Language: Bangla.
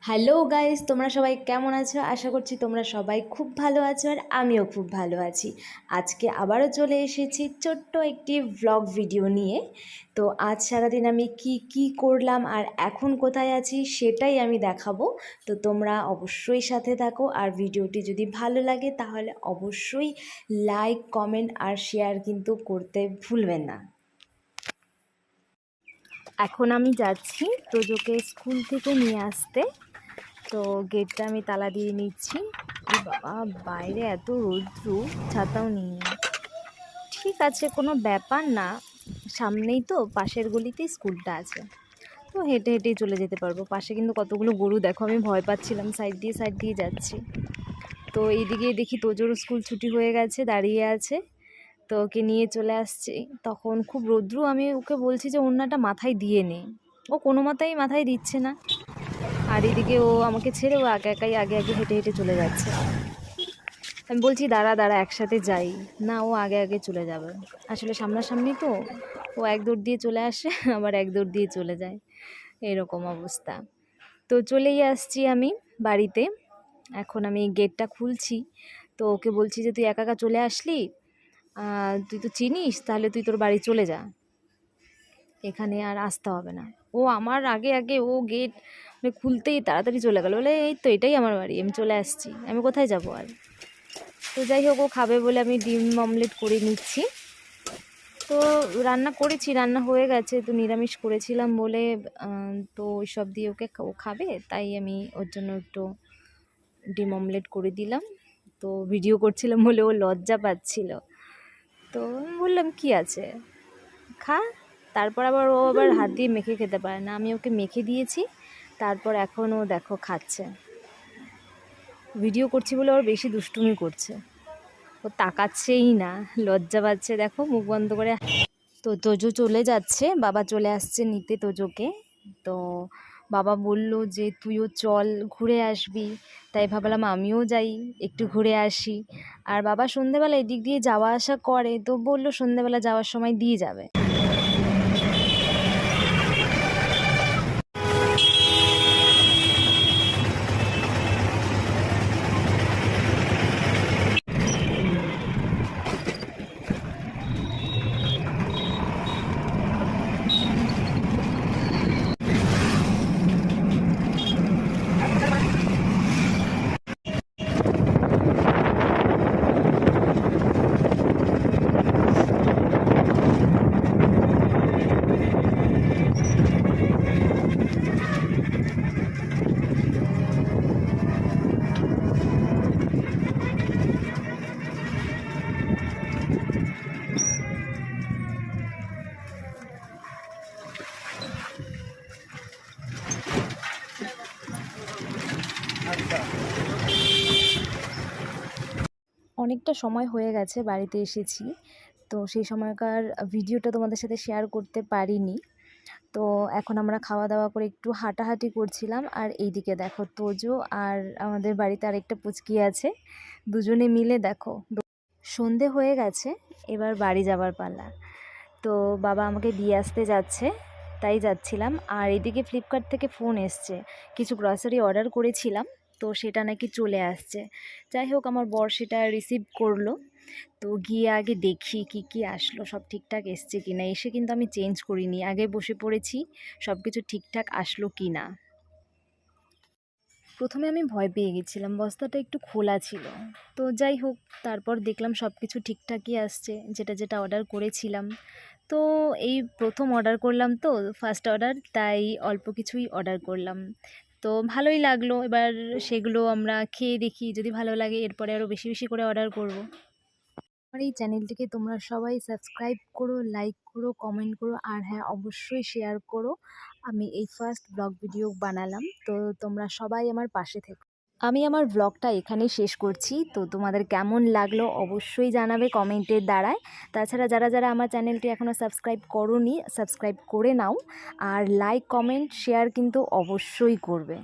হ্যালো গাইস, তোমরা সবাই কেমন আছো? আশা করছি তোমরা সবাই খুব ভালো আছো আর আমিও খুব ভালো আছি। আজকে আবারও চলে এসেছি ছোট্ট একটি ভ্লগ ভিডিও নিয়ে। তো আজ সারাদিন আমি কি করলাম আর এখন কোথায় আছি সেটাই আমি দেখাবো। তো তোমরা অবশ্যই সাথে থাকো, আর ভিডিওটি যদি ভালো লাগে তাহলে অবশ্যই লাইক, কমেন্ট আর শেয়ার কিন্তু করতে ভুলবেন না। এখন আমি যাচ্ছি তোজোকে স্কুল থেকে নিয়ে আসতে। তো গেটটা আমি তালা দিয়ে নিচ্ছি। বাবা, বাইরে এত রৌদ্র, ছাতাও নিয়ে ঠিক আছে, কোনো ব্যাপার না। সামনেই তো, পাশের গলিতেই স্কুলটা আছে, তো হেঁটে হেঁটেই চলে যেতে পারবো। পাশে কিন্তু কতগুলো গরু, দেখো আমি ভয় পাচ্ছিলাম, সাইড দিয়ে যাচ্ছি। তো এইদিকে দেখি তোজোর স্কুল ছুটি হয়ে গেছে, দাঁড়িয়ে আছে। তো ওকে নিয়ে চলে আসছি। তখন খুব রৌদ্র, আমি ওকে বলছি যে ওড়নাটা মাথায় দিয়ে নে, ও কোনো মতেই মাথায় দিচ্ছে না। আর এদিকে ও আমাকে ছেড়ে ও একাই আগে হেঁটে হেঁটে চলে যাচ্ছে। আমি বলছি দাঁড়া দাঁড়া, একসাথে যাই না, ও আগে চলে যাবে। আসলে সামনাসামনি তো, ও এক দৌড় দিয়ে চলে আসে আবার এক দৌড় দিয়ে চলে যায়, এরকম অবস্থা। তো চলেই আসছি আমি বাড়িতে। এখন আমি গেটটা খুলছি। তো ওকে বলছি যে তুই একা চলে আসলি, তুই তো চিনিস, তাহলে তুই তোর বাড়ি চলে যা, এখানে আর আসতে হবে না। ও আমার আগে ও গেট খুলতেই তাড়াতাড়ি চলে গেল, বলে এই তো এটাই আমার বাড়ি, আমি চলে আসছি, আমি কোথায় যাব আর। তো যাই হোক, ও খাবে বলে আমি ডিম অমলেট করে নিচ্ছি। তো রান্না করেছি, রান্না হয়ে গেছে, তো নিরামিষ করেছিলাম বলে তো ওই সব দিয়ে ও খাবে, তাই আমি ওর জন্য একটু ডিম অমলেট করে দিলাম। তো ভিডিও করছিলাম বলে ও লজ্জা পাচ্ছিল, তো আমি বললাম কি আছে, খা। তারপর আবার ও আবার হাত দিয়ে মেখে খেতে পারে না, আমি ওকে মেখে দিয়েছি। তারপর এখন ও দেখো খাচ্ছে। ভিডিও করছি বলে ওর বেশি দুষ্টুমি করছে, ও তাকাচ্ছেই না, লজ্জা পাচ্ছে, দেখো মুখ বন্ধ করে। তো তোজো চলে যাচ্ছে, বাবা চলে আসছে নিতে তোজোকে। তো বাবা বলল যে তুইও চল, ঘুরে আসবি। তাই ভাবলাম আমিও যাই, একটু ঘুরে আসি। আর বাবা সন্ধেবেলা এদিক দিয়ে যাওয়া আসা করে, তো বললো সন্ধেবেলা যাওয়ার সময় দিয়ে যাবে। অনেকটা সময় হয়ে গেছে বাড়িতে এসেছি, তো সেই সময়কার ভিডিওটা তোমাদের সাথে শেয়ার করতে পারিনি। তো এখন আমরা খাওয়া দাওয়া করে একটু হাঁটাহাঁটি করছিলাম, আর এইদিকে দেখো তোজো আর আমাদের বাড়িতে আরেকটা পুচকি আছে, দুজনে মিলে দেখো। সন্ধে হয়ে গেছে, এবার বাড়ি যাবার পালা। তো বাবা আমাকে দিয়ে আসতে যাচ্ছে, তাই যাচ্ছিলাম। আর এদিকে ফ্লিপকার্ট থেকে ফোন এসছে, কিছু গ্রসারি অর্ডার করেছিলাম, তো সেটা নাকি চলে আসছে। যাই হোক, আমার বর সেটা রিসিভ করলো। তো গিয়ে আগে দেখি কি আসলো, সব ঠিকঠাক এসছে কি না। এসে কিন্তু আমি চেঞ্জ করিনি, আগে বসে পড়েছি সব কিছু ঠিকঠাক আসলো কি না। প্রথমে আমি ভয় পেয়ে গেছিলাম, বস্তাটা একটু খোলা ছিল। তো যাই হোক, তারপর দেখলাম সব কিছু ঠিকঠাকই আসছে, যেটা অর্ডার করেছিলাম। তো এই প্রথম অর্ডার করলাম, তো ফার্স্ট অর্ডার, তাই অল্প কিছুই অর্ডার করলাম। তো ভালোই লাগলো, এবার সেগুলো আমরা খেয়ে দেখি, যদি ভালো লাগে এরপরে আরও বেশি বেশি করে অর্ডার করব। আমার এই চ্যানেলটিকে তোমরা সবাই সাবস্ক্রাইব করো, লাইক করো, কমেন্ট করো, আর হ্যাঁ অবশ্যই শেয়ার করো। আমি এই ফার্স্ট ব্লগ ভিডিও বানালাম, তো তোমরা সবাই আমার পাশে থেকো। আমি আমার ব্লগটা এখানেই শেষ করছি। তো তোমাদের কেমন লাগলো অবশ্যই জানাবে কমেন্টের দ্বারায়। তাছাড়া যারা আমার চ্যানেলটি এখনও সাবস্ক্রাইব করোনি, সাবস্ক্রাইব করে নাও। আর লাইক, কমেন্ট, শেয়ার কিন্তু অবশ্যই করবে।